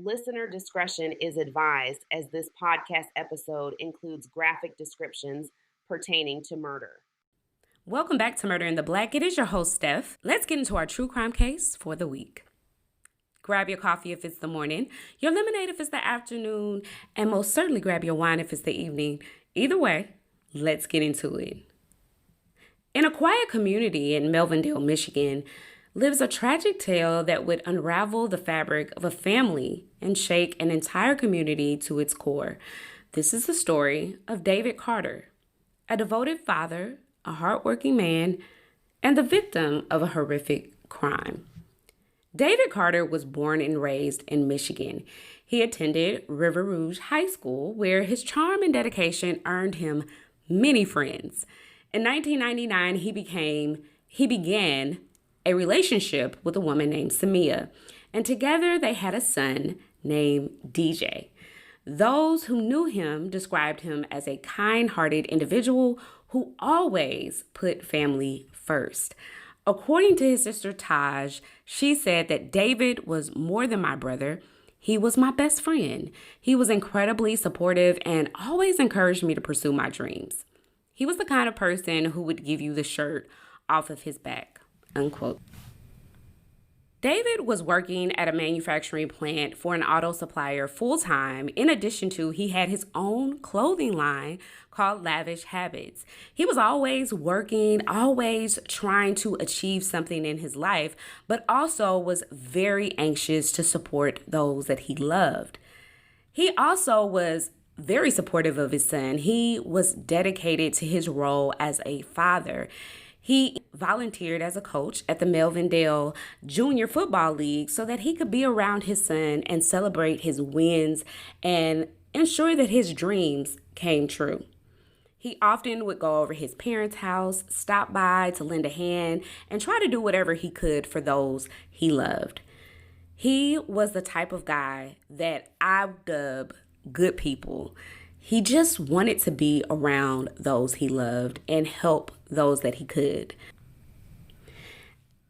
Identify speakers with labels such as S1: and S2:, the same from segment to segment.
S1: Listener discretion is advised as this podcast episode includes graphic descriptions pertaining to murder.
S2: Welcome back to Murder in the Black. It is your host, Steph. Let's get into our true crime case for the week. Grab your coffee if it's the morning, your lemonade if it's the afternoon, and most certainly grab your wine if it's the evening. Either way, let's get into it. In a quiet community in Melvindale, Michigan, lives a tragic tale that would unravel the fabric of a family and shake an entire community to its core. This is the story of David Carter, a devoted father, a hardworking man, and the victim of a horrific crime. David Carter was born and raised in Michigan. He attended River Rouge High School, where his charm and dedication earned him many friends. In 1999, he began a relationship with a woman named Samia, and together they had a son named DJ. Those who knew him described him as a kind-hearted individual who always put family first. According to his sister Taj, she said that David was more than my brother. He was my best friend. He was incredibly supportive and always encouraged me to pursue my dreams. He was the kind of person who would give you the shirt off of his back, unquote. David was working at a manufacturing plant for an auto supplier full-time. In addition to, he had his own clothing line called Lavish Habits. He was always working, always trying to achieve something in his life, but also was very anxious to support those that he loved. He also was very supportive of his son. He was dedicated to his role as a father. He volunteered as a coach at the Melvindale Junior Football League so that he could be around his son and celebrate his wins and ensure that his dreams came true. He often would go over his parents' house, stop by to lend a hand, and try to do whatever he could for those he loved. He was the type of guy that I dub good people. He just wanted to be around those he loved and help those that he could.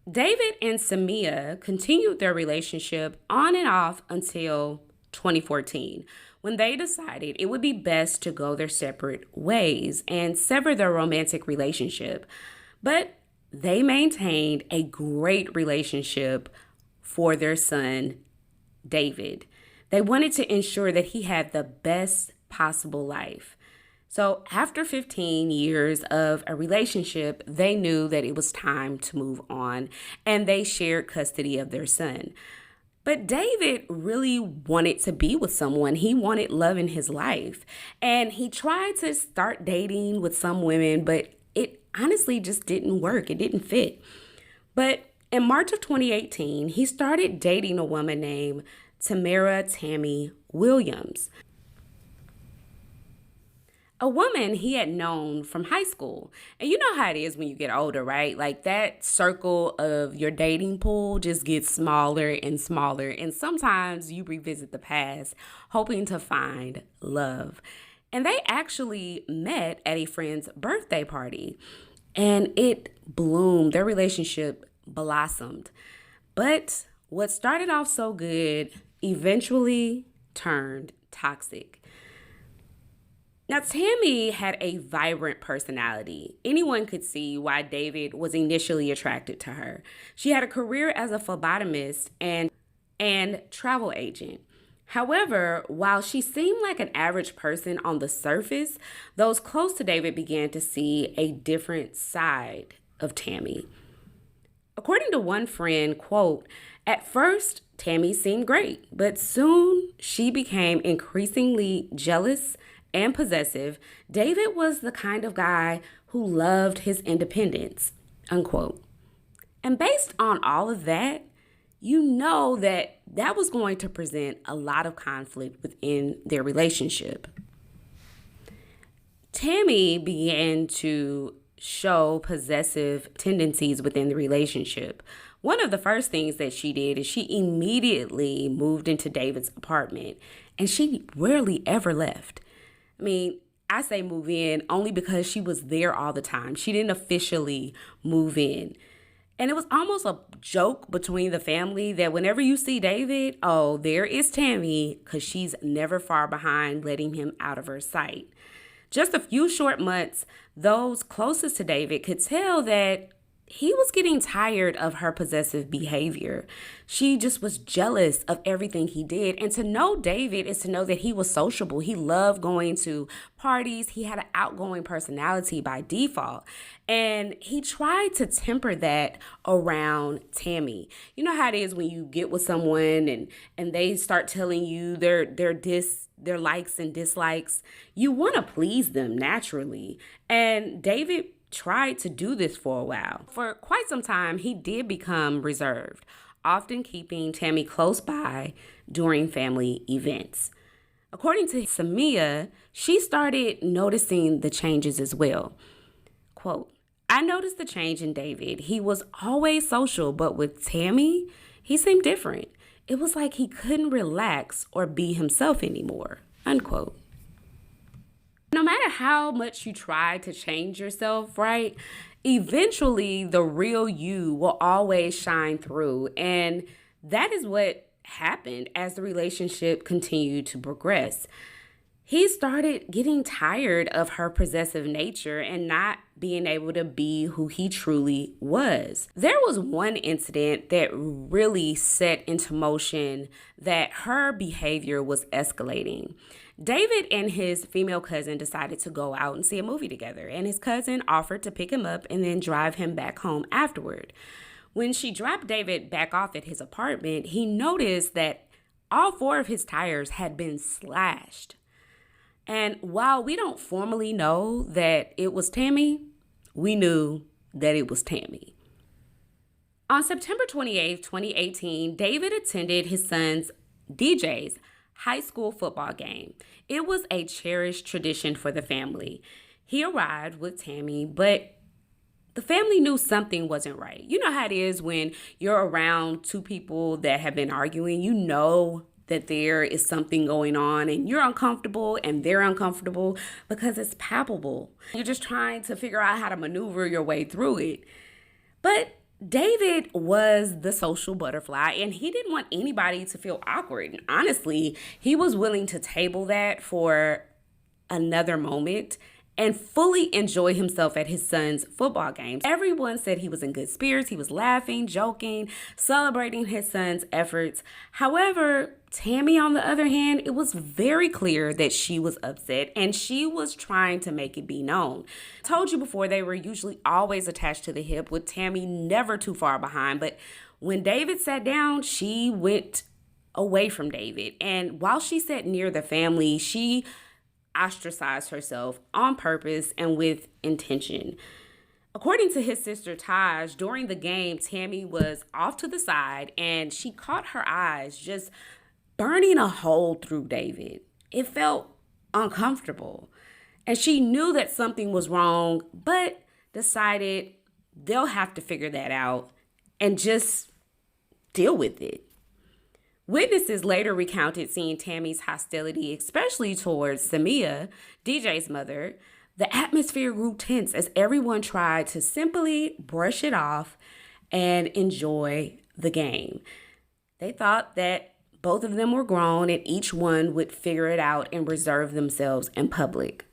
S2: David and Samia continued their relationship on and off until 2014, when they decided it would be best to go their separate ways and sever their romantic relationship. But they maintained a great relationship for their son, David. They wanted to ensure that he had the best possible life. So after 15 years of a relationship, they knew that it was time to move on, and they shared custody of their son. But David really wanted to be with someone. He wanted love in his life, and he tried to start dating with some women, but it honestly just didn't work. It didn't fit. But in March of 2018, he started dating a woman named Tammy Williams, a woman he had known from high school. And you know how it is when you get older, right? Like that circle of your dating pool just gets smaller and smaller. And sometimes you revisit the past hoping to find love. And they actually met at a friend's birthday party, and it bloomed. Their relationship blossomed. But what started off so good eventually turned toxic. Now, Tammy had a vibrant personality. Anyone could see why David was initially attracted to her. She had a career as a phlebotomist and travel agent. However, while she seemed like an average person on the surface, those close to David began to see a different side of Tammy. According to one friend, quote, "At first, Tammy seemed great, but soon she became increasingly jealous and possessive. David was the kind of guy who loved his independence," unquote. And based on all of that, you know that was going to present a lot of conflict within their relationship. Tammy began to show possessive tendencies within the relationship. One of the first things that she did is she immediately moved into David's apartment, and she rarely ever left. I mean, I say move in only because she was there all the time. She didn't officially move in. And it was almost a joke between the family that whenever you see David, oh, there is Tammy, because she's never far behind, letting him out of her sight. Just a few short months, those closest to David could tell that he was getting tired of her possessive behavior. She just was jealous of everything he did. And to know David is to know that he was sociable. He loved going to parties. He had an outgoing personality by default. And he tried to temper that around Tammy. You know how it is when you get with someone and they start telling you their likes and dislikes. You want to please them naturally. And David tried to do this for a while. For quite some time, he did become reserved, often keeping Tammy close by during family events. According to Samia, she started noticing the changes as well. Quote, I noticed the change in David. He was always social, but with Tammy, he seemed different. It was like he couldn't relax or be himself anymore, unquote. No matter how much you try to change yourself, right? Eventually, the real you will always shine through. And that is what happened as the relationship continued to progress. He started getting tired of her possessive nature and not being able to be who he truly was. There was one incident that really set into motion that her behavior was escalating. David and his female cousin decided to go out and see a movie together, and his cousin offered to pick him up and then drive him back home afterward. When she dropped David back off at his apartment, he noticed that all 4 of his tires had been slashed. And while we don't formally know that it was Tammy, we knew that it was Tammy. On September 28, 2018, David attended his son's DJ's high school football game. It was a cherished tradition for the family. He arrived with Tammy, but the family knew something wasn't right. You know how it is when you're around 2 people that have been arguing, you know that there is something going on and you're uncomfortable and they're uncomfortable because it's palpable. You're just trying to figure out how to maneuver your way through it. But David was the social butterfly and he didn't want anybody to feel awkward. And honestly, he was willing to table that for another moment and fully enjoy himself at his son's football games. Everyone said he was in good spirits. He was laughing, joking, celebrating his son's efforts. However, Tammy, on the other hand, it was very clear that she was upset and she was trying to make it be known. I told you before, they were usually always attached to the hip, with Tammy never too far behind. But when David sat down, she went away from David. And while she sat near the family, she ostracized herself on purpose and with intention. According to his sister Taj, during the game, Tammy was off to the side and she caught her eyes just burning a hole through David. It felt uncomfortable. And she knew that something was wrong, but decided they'll have to figure that out and just deal with it. Witnesses later recounted seeing Tammy's hostility, especially towards Samia, DJ's mother. The atmosphere grew tense as everyone tried to simply brush it off and enjoy the game. They thought that both of them were grown and each one would figure it out and reserve themselves in public.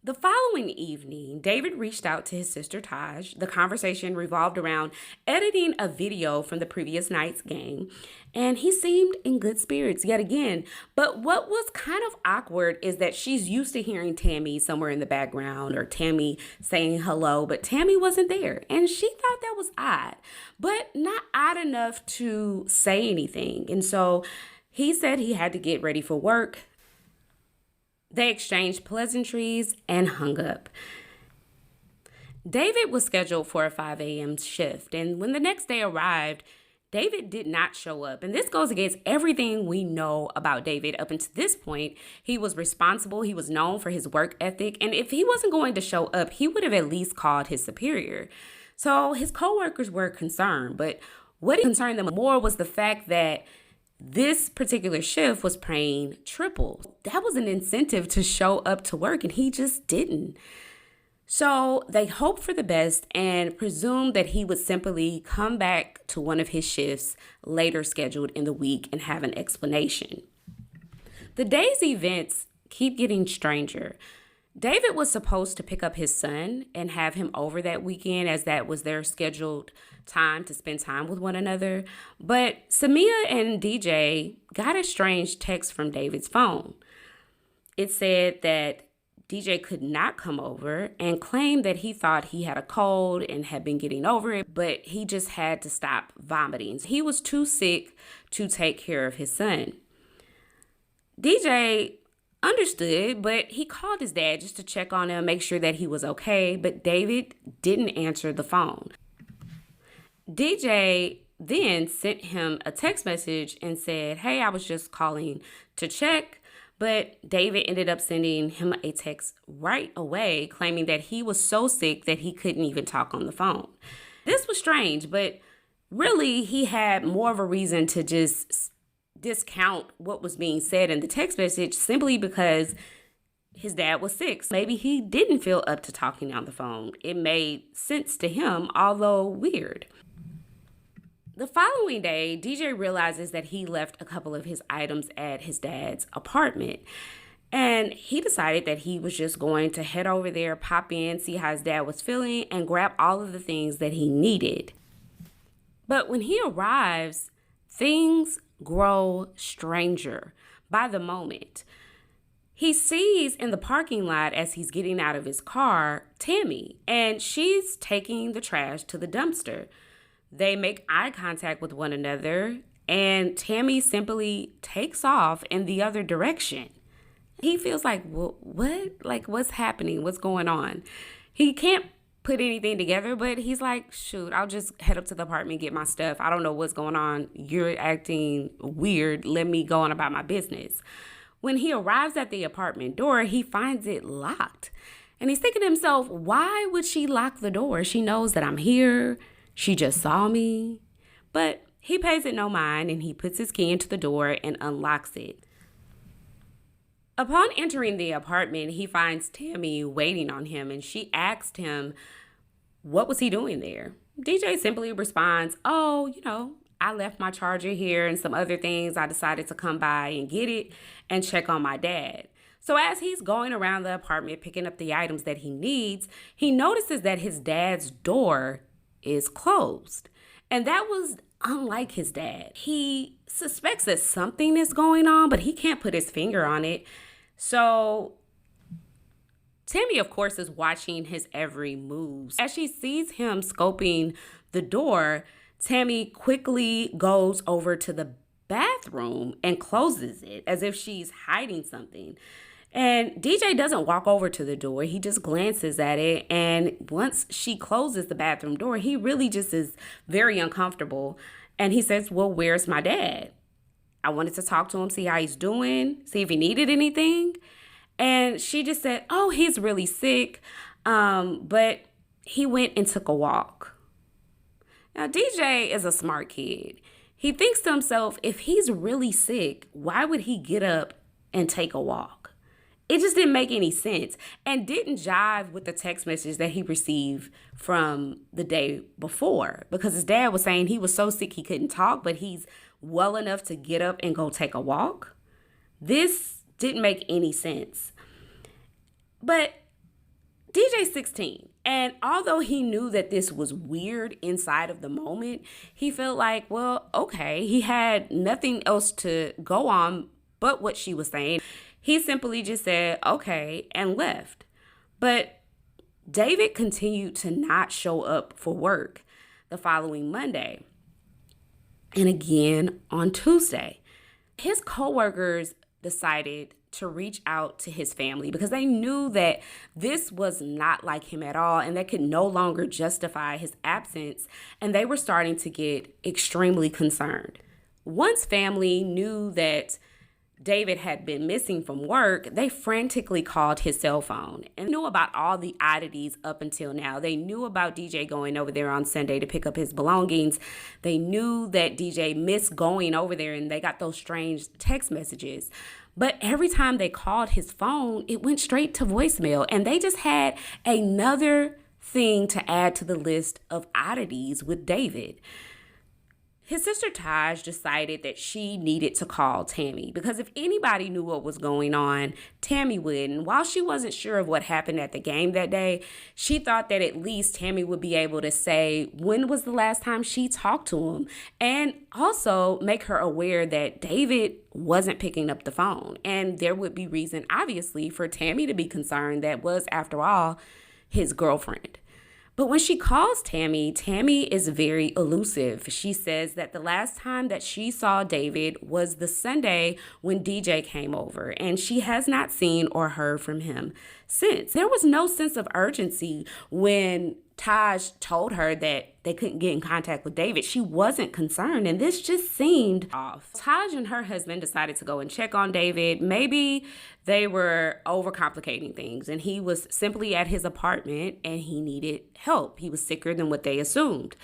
S2: The following evening, David reached out to his sister Taj. The conversation revolved around editing a video from the previous night's game, and he seemed in good spirits yet again. But what was kind of awkward is that she's used to hearing Tammy somewhere in the background or Tammy saying hello, but Tammy wasn't there, and she thought that was odd, but not odd enough to say anything. And so he said he had to get ready for work. They exchanged pleasantries and hung up. David was scheduled for a 5 a.m. shift, and when the next day arrived, David did not show up. And this goes against everything we know about David up until this point. He was responsible. He was known for his work ethic. And if he wasn't going to show up, he would have at least called his superior. So his coworkers were concerned. But what concerned them more was the fact that this particular shift was paying triple. That was an incentive to show up to work, and he just didn't. So they hoped for the best and presumed that he would simply come back to one of his shifts later scheduled in the week and have an explanation. The day's events keep getting stranger. David was supposed to pick up his son and have him over that weekend, as that was their scheduled time to spend time with one another. But Samia and DJ got a strange text from David's phone. It said that DJ could not come over and claimed that he thought he had a cold and had been getting over it, but he just had to stop vomiting. He was too sick to take care of his son. DJ understood, but he called his dad just to check on him, make sure that he was okay, but David didn't answer the phone. DJ then sent him a text message and said, "Hey, I was just calling to check," but David ended up sending him a text right away claiming that he was so sick that he couldn't even talk on the phone. This was strange, but really he had more of a reason to just discount what was being said in the text message simply because his dad was sick. Maybe he didn't feel up to talking on the phone. It made sense to him, although weird. The following day, DJ realizes that he left a couple of his items at his dad's apartment. And he decided that he was just going to head over there, pop in, see how his dad was feeling, and grab all of the things that he needed. But when he arrives, things grow stranger by the moment. He sees in the parking lot as he's getting out of his car, Tammy, and she's taking the trash to the dumpster. They make eye contact with one another, and Tammy simply takes off in the other direction. He feels like, well, what? Like, what's happening? What's going on? He can't put anything together, but he's like, shoot, I'll just head up to the apartment, get my stuff. I don't know what's going on. You're acting weird. Let me go on about my business. When he arrives at the apartment door, he finds it locked. And he's thinking to himself, why would she lock the door? She knows that I'm here. She just saw me. But he pays it no mind, and he puts his key into the door and unlocks it. Upon entering the apartment, he finds Tammy waiting on him, and she asked him, what was he doing there? DJ simply responds, oh, I left my charger here and some other things. I decided to come by and get it and check on my dad. So as he's going around the apartment picking up the items that he needs, he notices that his dad's door is closed. And that was unlike his dad. He suspects that something is going on, but he can't put his finger on it. So Tammy, of course, is watching his every move. As she sees him scoping the door, Tammy quickly goes over to the bathroom and closes it as if she's hiding something. And DJ doesn't walk over to the door. He just glances at it. And once she closes the bathroom door, he really just is very uncomfortable. And he says, well, where's my dad? I wanted to talk to him, see how he's doing, see if he needed anything. And she just said, oh, he's really sick, but he went and took a walk. Now, DJ is a smart kid. He thinks to himself, if he's really sick, why would he get up and take a walk? It just didn't make any sense and didn't jive with the text message that he received from the day before, because his dad was saying he was so sick he couldn't talk, but he's well enough to get up and go take a walk. This didn't make any sense. But DJ's 16, and although he knew that this was weird inside of the moment, he felt like, well, okay, he had nothing else to go on but what she was saying. He simply just said, okay, and left. But David continued to not show up for work the following Monday and again on Tuesday. His coworkers decided to reach out to his family because they knew that this was not like him at all and they could no longer justify his absence, and they were starting to get extremely concerned. Once family knew that David had been missing from work, they frantically called his cell phone and knew about all the oddities up until now. They knew about DJ going over there on Sunday to pick up his belongings. They knew that DJ missed going over there and they got those strange text messages. But every time they called his phone, it went straight to voicemail. And they just had another thing to add to the list of oddities with David. His sister Taj decided that she needed to call Tammy because if anybody knew what was going on, Tammy would. And while she wasn't sure of what happened at the game that day, she thought that at least Tammy would be able to say when was the last time she talked to him and also make her aware that David wasn't picking up the phone. And there would be reason, obviously, for Tammy to be concerned that was, after all, his girlfriend. But when she calls Tammy, Tammy is very elusive. She says that the last time that she saw David was the Sunday when DJ came over, and she has not seen or heard from him since. There was no sense of urgency when Taj told her that they couldn't get in contact with David. She wasn't concerned, and this just seemed off. Taj and her husband decided to go and check on David. Maybe they were overcomplicating things, and he was simply at his apartment, and he needed help. He was sicker than what they assumed.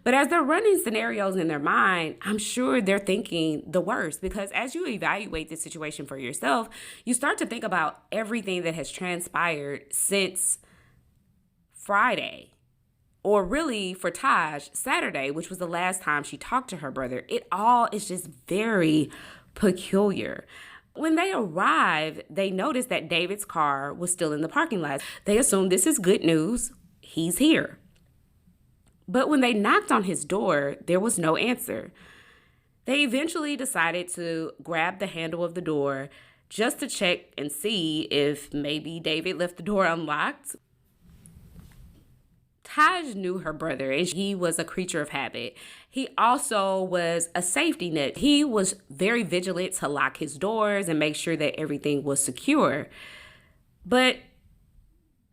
S2: But as they're running scenarios in their mind, I'm sure they're thinking the worst because as you evaluate this situation for yourself, you start to think about everything that has transpired since Friday. Or really, for Taj, Saturday, which was the last time she talked to her brother. It all is just very peculiar. When they arrive, they notice that David's car was still in the parking lot. They assume this is good news. He's here. But when they knocked on his door, there was no answer. They eventually decided to grab the handle of the door just to check and see if maybe David left the door unlocked. Taj knew her brother and he was a creature of habit. He also was a safety net. He was very vigilant to lock his doors and make sure that everything was secure. But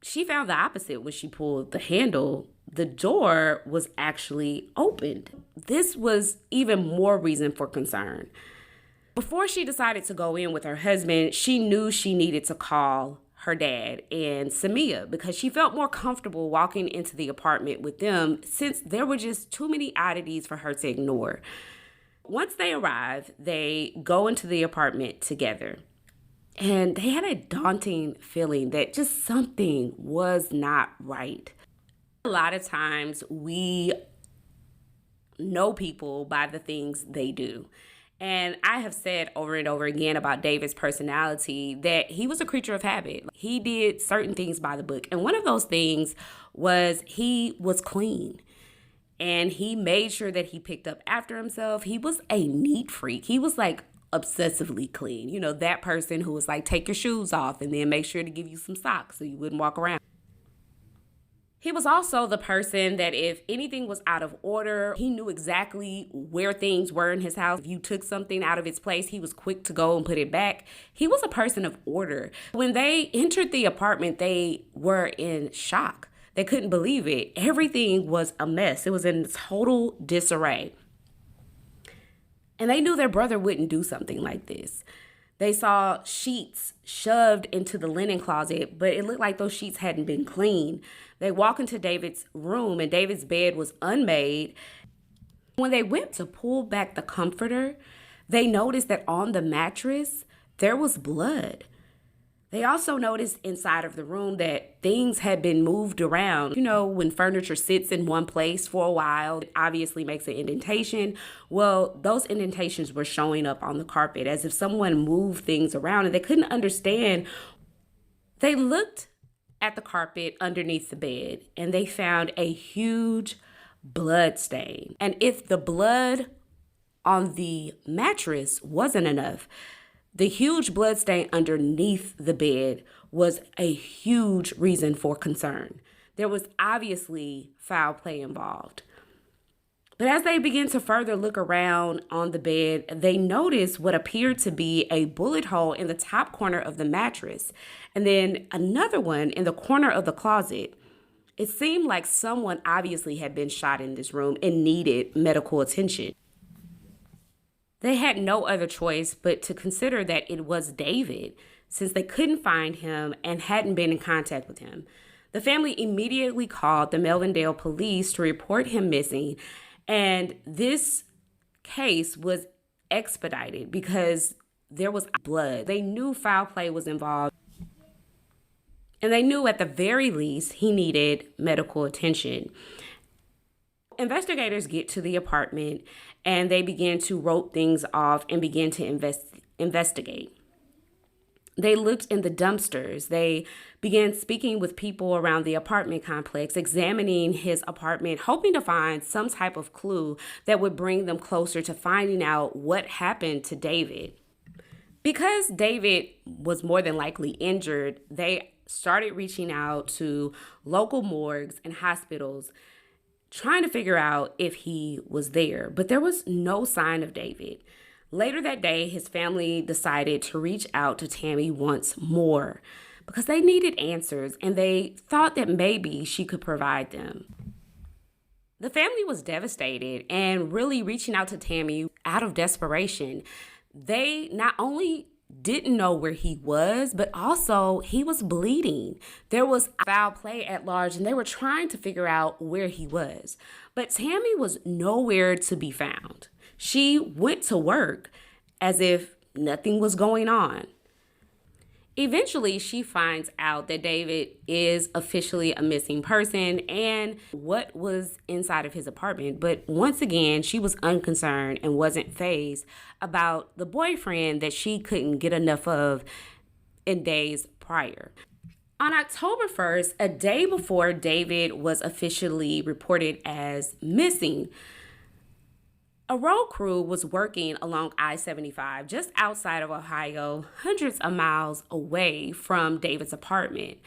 S2: she found the opposite when she pulled the handle. The door was actually opened. This was even more reason for concern. Before she decided to go in with her husband, she knew she needed to call her dad and Samia because she felt more comfortable walking into the apartment with them since there were just too many oddities for her to ignore. Once they arrive, they go into the apartment together. And they had a daunting feeling that just something was not right. A lot of times we know people by the things they do. And I have said over and over again about David's personality that he was a creature of habit. He did certain things by the book. And one of those things was he was clean. And he made sure that he picked up after himself. He was a neat freak. He was like obsessively clean. You know, that person who was like, take your shoes off and then make sure to give you some socks so you wouldn't walk around. He was also the person that if anything was out of order, he knew exactly where things were in his house. If you took something out of its place, he was quick to go and put it back. He was a person of order. When they entered the apartment, they were in shock. They couldn't believe it. Everything was a mess. It was in total disarray. And they knew their brother wouldn't do something like this. They saw sheets shoved into the linen closet, but it looked like those sheets hadn't been cleaned. They walk into David's room, and David's bed was unmade. When they went to pull back the comforter, they noticed that on the mattress, there was blood. They also noticed inside of the room that things had been moved around. You know, when furniture sits in one place for a while, it obviously makes an indentation. Well, those indentations were showing up on the carpet as if someone moved things around and they couldn't understand. They looked at the carpet underneath the bed and they found a huge blood stain. And if the blood on the mattress wasn't enough, the huge blood stain underneath the bed was a huge reason for concern. There was obviously foul play involved. But as they began to further look around on the bed, they noticed what appeared to be a bullet hole in the top corner of the mattress, and then another one in the corner of the closet. It seemed like someone obviously had been shot in this room and needed medical attention. They had no other choice but to consider that it was David, since they couldn't find him and hadn't been in contact with him. The family immediately called the Melvindale police to report him missing, and this case was expedited because there was blood. They knew foul play was involved. And they knew at the very least he needed medical attention. Investigators get to the apartment and they begin to rope things off and begin to investigate. They looked in the dumpsters. They began speaking with people around the apartment complex, examining his apartment, hoping to find some type of clue that would bring them closer to finding out what happened to David. Because David was more than likely injured, they started reaching out to local morgues and hospitals, trying to figure out if he was there. But there was no sign of David. Later that day, his family decided to reach out to Tammy once more because they needed answers and they thought that maybe she could provide them. The family was devastated and really reaching out to Tammy out of desperation. They not only didn't know where he was, but also he was bleeding. There was foul play at large and they were trying to figure out where he was. But Tammy was nowhere to be found. She went to work as if nothing was going on. Eventually, she finds out that David is officially a missing person and what was inside of his apartment. But once again, she was unconcerned and wasn't fazed about the boyfriend that she couldn't get enough of in days prior. On October 1st, a day before David was officially reported as missing, a road crew was working along I-75 just outside of Ohio, hundreds of miles away from David's apartment.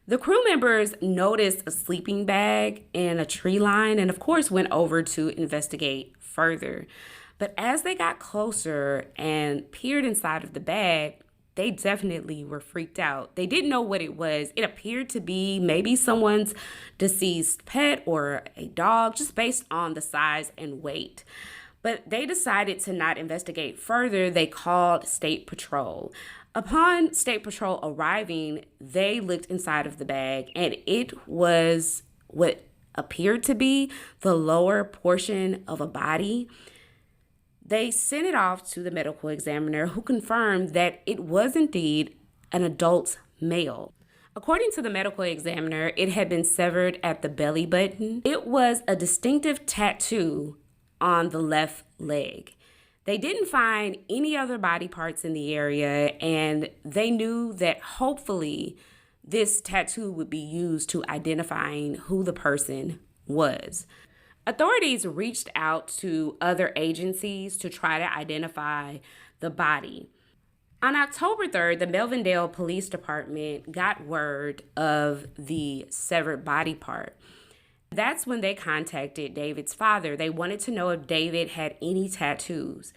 S2: The crew members noticed a sleeping bag in a tree line and, of course, went over to investigate further. But as they got closer and peered inside of the bag, they definitely were freaked out. They didn't know what it was. It appeared to be maybe someone's deceased pet or a dog, just based on the size and weight. But they decided to not investigate further. They called State Patrol. Upon State Patrol arriving, they looked inside of the bag, and it was what appeared to be the lower portion of a body. They sent it off to the medical examiner, who confirmed that it was indeed an adult male. According to the medical examiner, it had been severed at the belly button. It was a distinctive tattoo on the left leg. They didn't find any other body parts in the area, and they knew that hopefully this tattoo would be used to identifying who the person was. Authorities reached out to other agencies to try to identify the body. On October 3rd, the Melvindale Police Department got word of the severed body part. That's when they contacted David's father. They wanted to know if David had any tattoos.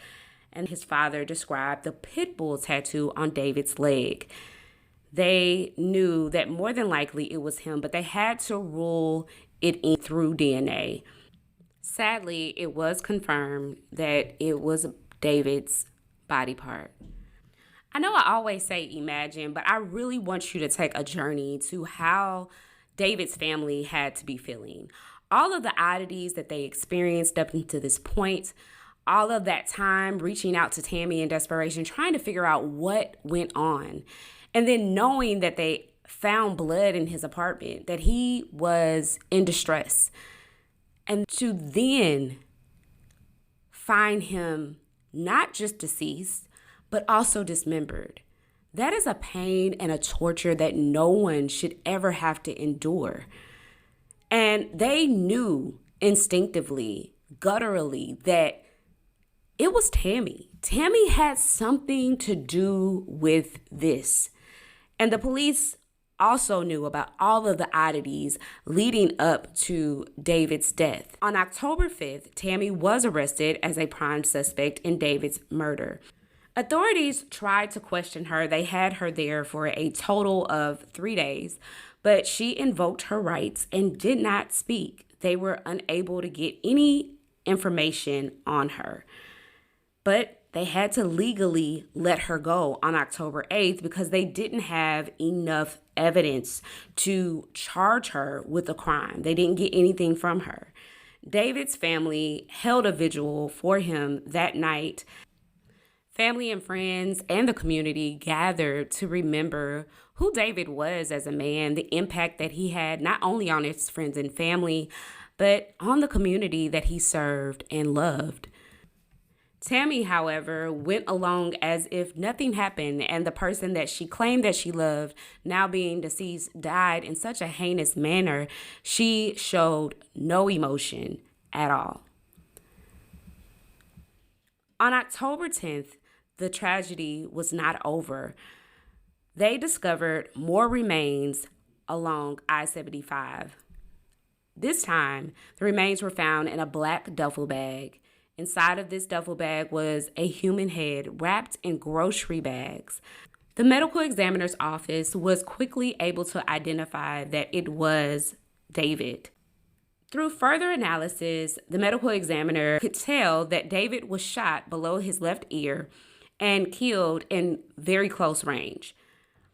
S2: And his father described the pit bull tattoo on David's leg. They knew that more than likely it was him, but they had to rule it in through DNA. Sadly, it was confirmed that it was David's body part. I know I always say imagine, but I really want you to take a journey to how David's family had to be feeling. All of the oddities that they experienced up until this point, all of that time reaching out to Tammy in desperation, trying to figure out what went on. And then knowing that they found blood in his apartment, that he was in distress. And to then find him not just deceased, but also dismembered. That is a pain and a torture that no one should ever have to endure. And they knew instinctively, gutturally, that it was Tammy. Tammy had something to do with this. And the police also knew about all of the oddities leading up to David's death. On October 5th, Tammy was arrested as a prime suspect in David's murder. Authorities tried to question her. They had her there for a total of 3 days, but she invoked her rights and did not speak. They were unable to get any information on her. But they had to legally let her go on October 8th because they didn't have enough evidence to charge her with a crime. They didn't get anything from her. David's family held a vigil for him that night. Family and friends and the community gathered to remember who David was as a man, the impact that he had not only on his friends and family, but on the community that he served and loved. Tammy, however, went along as if nothing happened, and the person that she claimed that she loved, now being deceased, died in such a heinous manner, she showed no emotion at all. On October 10th, the tragedy was not over. They discovered more remains along I-75. This time, the remains were found in a black duffel bag. Inside of this duffel bag was a human head wrapped in grocery bags. The medical examiner's office was quickly able to identify that it was David. Through further analysis, the medical examiner could tell that David was shot below his left ear and killed in very close range.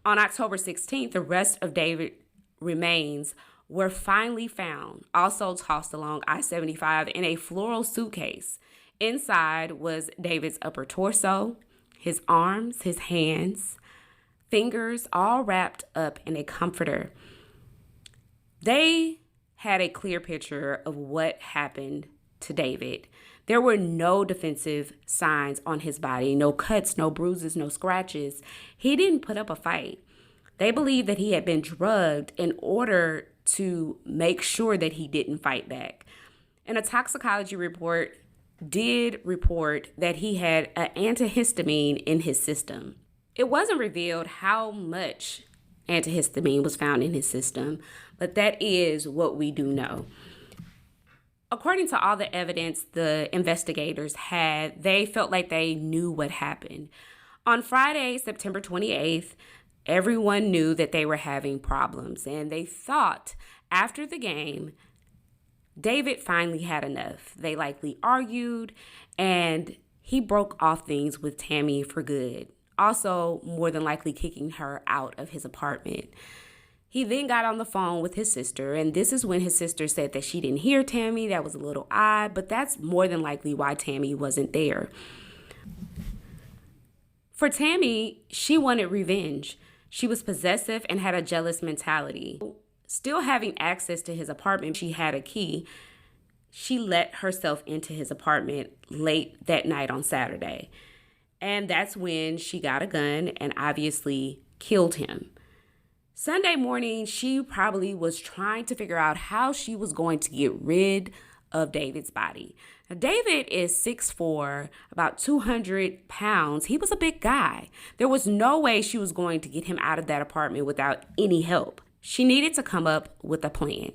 S2: On October 16th, the rest of David's remains were finally found, also tossed along I-75 in a floral suitcase. Inside was David's upper torso, his arms, his hands, fingers, all wrapped up in a comforter. They had a clear picture of what happened to David. There were no defensive signs on his body, no cuts, no bruises, no scratches. He didn't put up a fight. They believed that he had been drugged in order to make sure that he didn't fight back. And a toxicology report did report that he had an antihistamine in his system. It wasn't revealed how much antihistamine was found in his system, but that is what we do know. According to all the evidence the investigators had, they felt like they knew what happened. On Friday, September 28th, everyone knew that they were having problems, and they thought after the game, David finally had enough. They likely argued, and he broke off things with Tammy for good, also more than likely kicking her out of his apartment. He then got on the phone with his sister, and this is when his sister said that she didn't hear Tammy. That was a little odd, but that's more than likely why Tammy wasn't there. For Tammy, she wanted revenge. She was possessive and had a jealous mentality. Still having access to his apartment, she had a key. She let herself into his apartment late that night on Saturday. And that's when she got a gun and obviously killed him. Sunday morning, she probably was trying to figure out how she was going to get rid of David's body. Now, David is 6'4", about 200 pounds. He was a big guy. There was no way she was going to get him out of that apartment without any help. She needed to come up with a plan.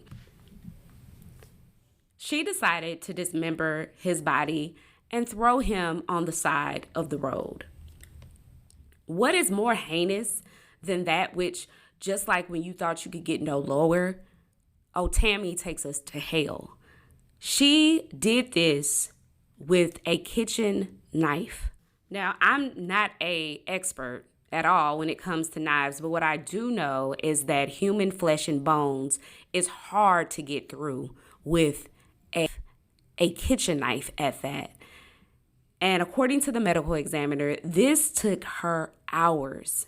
S2: She decided to dismember his body and throw him on the side of the road. What is more heinous than that which, just like when you thought you could get no lower, oh, Tammy takes us to hell. She did this with a kitchen knife. Now, I'm not an expert at all when it comes to knives, but what I do know is that human flesh and bones is hard to get through with a kitchen knife at that. And according to the medical examiner, this took her hours.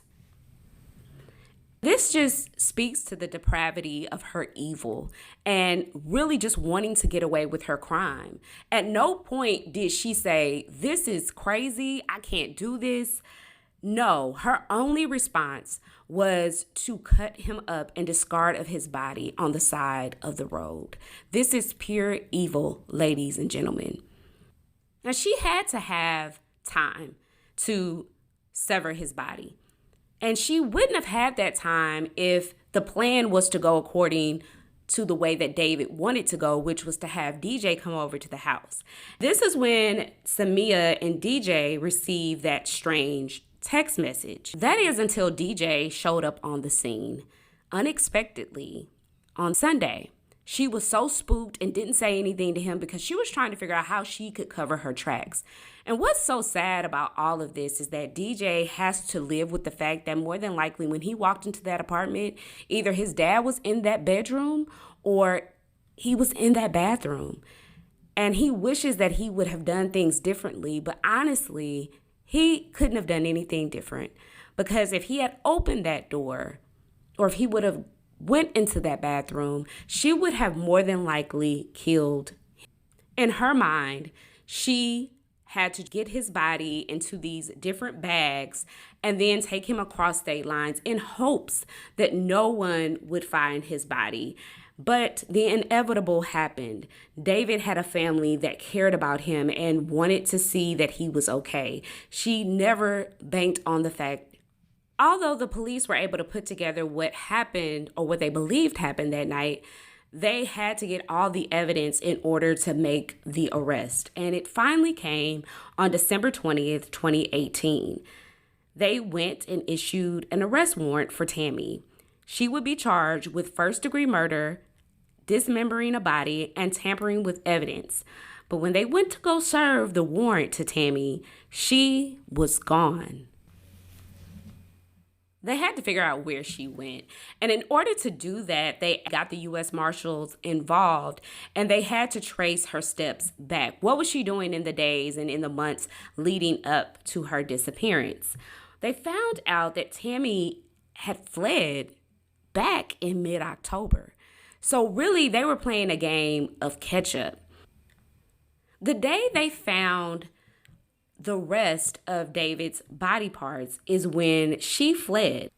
S2: This just speaks to the depravity of her evil and really just wanting to get away with her crime. At no point did she say, "This is crazy, I can't do this." No, her only response was to cut him up and discard of his body on the side of the road. This is pure evil, ladies and gentlemen. Now, she had to have time to sever his body. And she wouldn't have had that time if the plan was to go according to the way that David wanted to go, which was to have DJ come over to the house. This is when Samia and DJ received that strange text message. That is until DJ showed up on the scene unexpectedly on Sunday. She was so spooked and didn't say anything to him because she was trying to figure out how she could cover her tracks. And what's so sad about all of this is that DJ has to live with the fact that more than likely when he walked into that apartment, either his dad was in that bedroom or he was in that bathroom. And he wishes that he would have done things differently. But honestly, he couldn't have done anything different, because if he had opened that door, or if he would have went into that bathroom, she would have more than likely killed him. In her mind, she had to get his body into these different bags and then take him across state lines in hopes that no one would find his body. But the inevitable happened. David had a family that cared about him and wanted to see that he was okay. She never banked on the fact. Although the police were able to put together what happened, or what they believed happened that night, they had to get all the evidence in order to make the arrest. And it finally came on December 20th, 2018. They went and issued an arrest warrant for Tammy. She would be charged with first-degree murder, dismembering a body, and tampering with evidence. But when they went to go serve the warrant to Tammy, she was gone. They had to figure out where she went. And in order to do that, they got the U.S. Marshals involved, and they had to trace her steps back. What was she doing in the days and in the months leading up to her disappearance? They found out that Tammy had fled back in mid-October. So really, they were playing a game of catch-up. The day they found the rest of David's body parts is when she fled.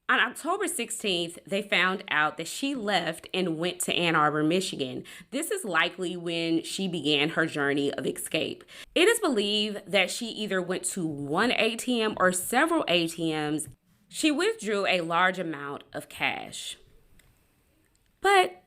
S2: On October 16th, they found out that she left and went to Ann Arbor, Michigan. This is likely when she began her journey of escape. It is believed that she either went to one ATM or several ATMs. She withdrew a large amount of cash. But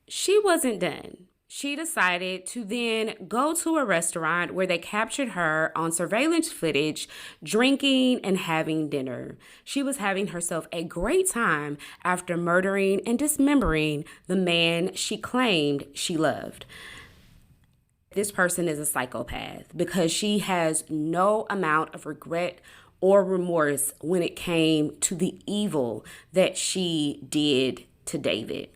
S2: she wasn't done. She decided to then go to a restaurant where they captured her on surveillance footage, drinking and having dinner. She was having herself a great time after murdering and dismembering the man she claimed she loved. This person is a psychopath because she has no amount of regret or remorse when it came to the evil that she did to David.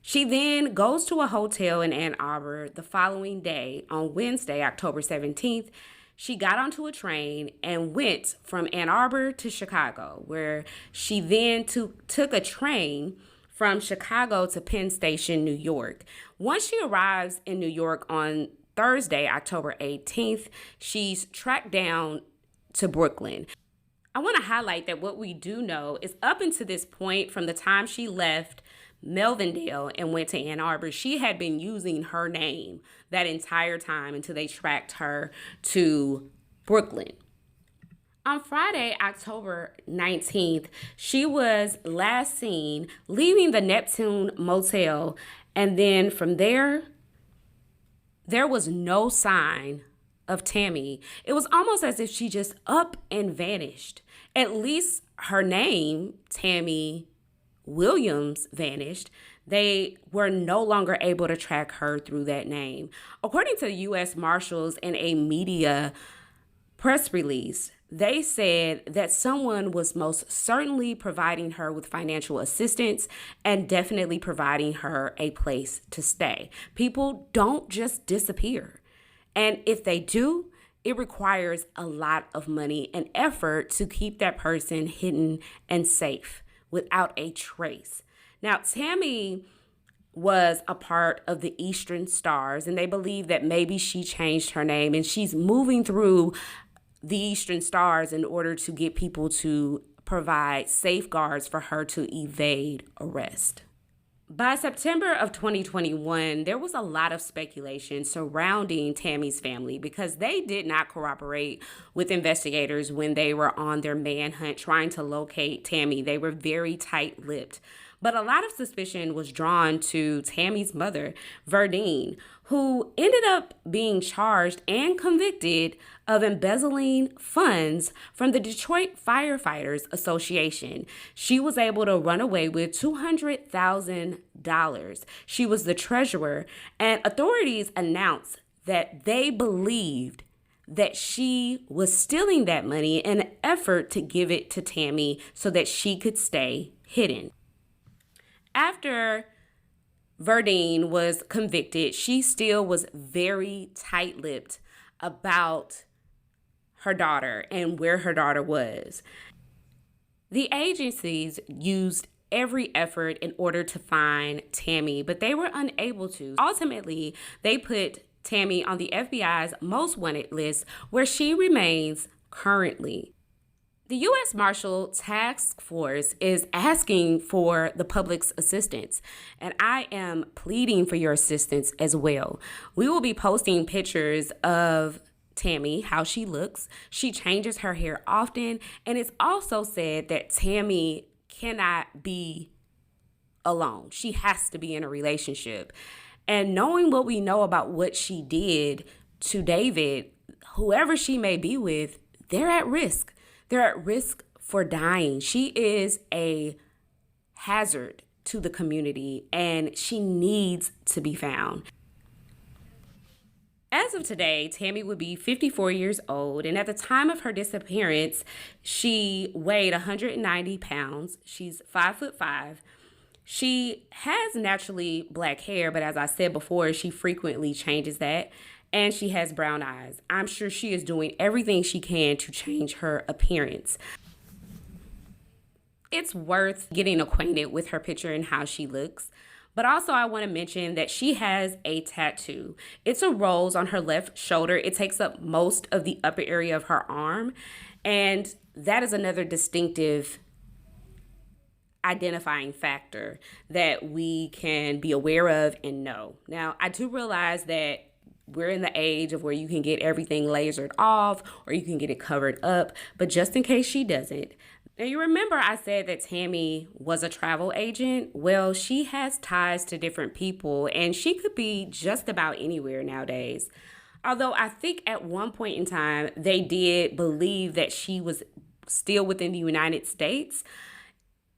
S2: She then goes to a hotel in Ann Arbor the following day. On Wednesday, October 17th, she got onto a train and went from Ann Arbor to Chicago, where she then took a train from Chicago to Penn Station, New York. Once she arrives in New York on Thursday, October 18th, she's tracked down to Brooklyn. I want to highlight that what we do know is up until this point, from the time she left Melvindale and went to Ann Arbor, she had been using her name that entire time until they tracked her to Brooklyn. On Friday, October 19th, she was last seen leaving the Neptune Motel, and then from there was no sign of Tammy. It was almost as if she just up and vanished. At least her name, Tammy Williams, vanished. They were no longer able to track her through that name. According to the U.S. Marshals in a media press release, they said that someone was most certainly providing her with financial assistance and definitely providing her a place to stay. People don't just disappear. And if they do, it requires a lot of money and effort to keep that person hidden and safe without a trace. Now, Tammy was a part of the Eastern Stars, and they believe that maybe she changed her name and she's moving through the Eastern Stars in order to get people to provide safeguards for her to evade arrest. By September of 2021, there was a lot of speculation surrounding Tammy's family because they did not cooperate with investigators when they were on their manhunt trying to locate Tammy. They were very tight-lipped. But a lot of suspicion was drawn to Tammy's mother, Verdine, who ended up being charged and convicted of embezzling funds from the Detroit Firefighters Association. She was able to run away with $200,000. She was the treasurer, and authorities announced that they believed that she was stealing that money in an effort to give it to Tammy so that she could stay hidden. After Verdine was convicted, she still was very tight-lipped about her daughter and where her daughter was. The agencies used every effort in order to find Tammy, but they were unable to. Ultimately, they put Tammy on the FBI's most wanted list, where she remains currently. The U.S. Marshal Task Force is asking for the public's assistance, and I am pleading for your assistance as well. We will be posting pictures of Tammy, how she looks. She changes her hair often, and it's also said that Tammy cannot be alone. She has to be in a relationship. And knowing what we know about what she did to David, whoever she may be with, they're at risk. They're at risk for dying. She is a hazard to the community, and she needs to be found. As of today, Tammy would be 54 years old, and at the time of her disappearance, she weighed 190 pounds. She's 5'5". She has naturally black hair, but as I said before, she frequently changes that, and she has brown eyes. I'm sure she is doing everything she can to change her appearance. It's worth getting acquainted with her picture and how she looks. But also I want to mention that she has a tattoo. It's a rose on her left shoulder. It takes up most of the upper area of her arm. And that is another distinctive identifying factor that we can be aware of and know. Now, I do realize that we're in the age of where you can get everything lasered off or you can get it covered up. But just in case she doesn't, now, you remember I said that Tammy was a travel agent? Well, she has ties to different people, and she could be just about anywhere nowadays. Although I think at one point in time, they did believe that she was still within the United States.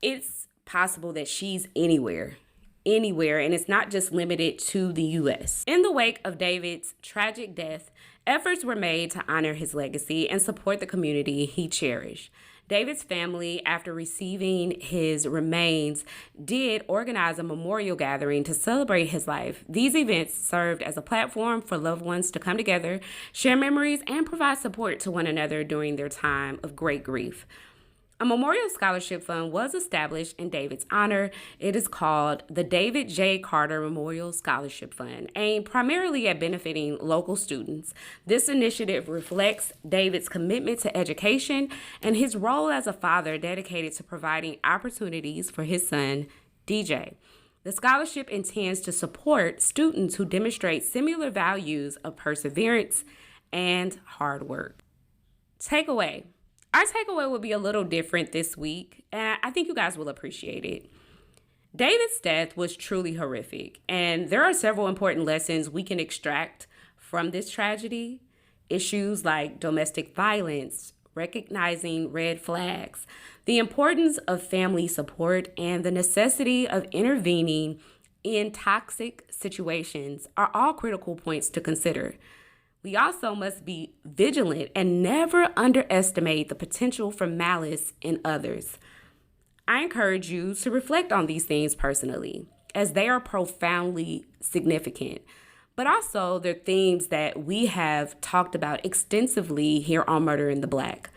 S2: It's possible that she's anywhere, and it's not just limited to the U.S. In the wake of David's tragic death, efforts were made to honor his legacy and support the community he cherished. David's family, after receiving his remains, did organize a memorial gathering to celebrate his life. These events served as a platform for loved ones to come together, share memories, and provide support to one another during their time of great grief. A memorial scholarship fund was established in David's honor. It is called the David J. Carter Memorial Scholarship Fund, aimed primarily at benefiting local students. This initiative reflects David's commitment to education and his role as a father dedicated to providing opportunities for his son, DJ. The scholarship intends to support students who demonstrate similar values of perseverance and hard work. Takeaway. Our takeaway will be a little different this week, and I think you guys will appreciate it. David's death was truly horrific, and there are several important lessons we can extract from this tragedy. Issues like domestic violence, recognizing red flags, the importance of family support, and the necessity of intervening in toxic situations are all critical points to consider. We also must be vigilant and never underestimate the potential for malice in others. I encourage you to reflect on these things personally, as they are profoundly significant, but also they're themes that we have talked about extensively here on Murder in the Black.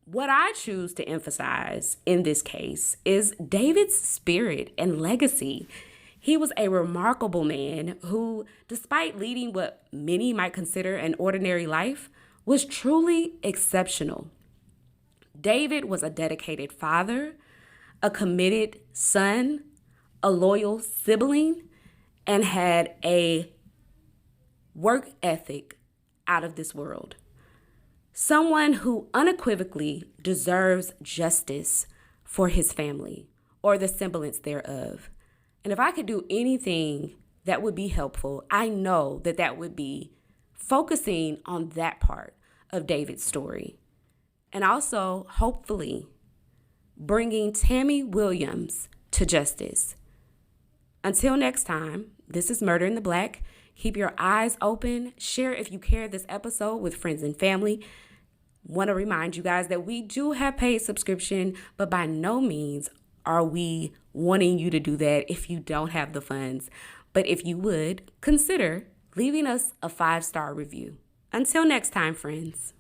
S2: What I choose to emphasize in this case is David's spirit and legacy. He was a remarkable man who, despite leading what many might consider an ordinary life, was truly exceptional. David was a dedicated father, a committed son, a loyal sibling, and had a work ethic out of this world. Someone who unequivocally deserves justice for his family, or the semblance thereof. And if I could do anything that would be helpful, I know that that would be focusing on that part of David's story. And also, hopefully, bringing Tammy Williams to justice. Until next time, this is Murder in the Black. Keep your eyes open. Share if you care this episode with friends and family. Want to remind you guys that we do have paid subscription, but by no means are we wanting you to do that if you don't have the funds. But if you would, consider leaving us a 5-star review. Until next time, friends.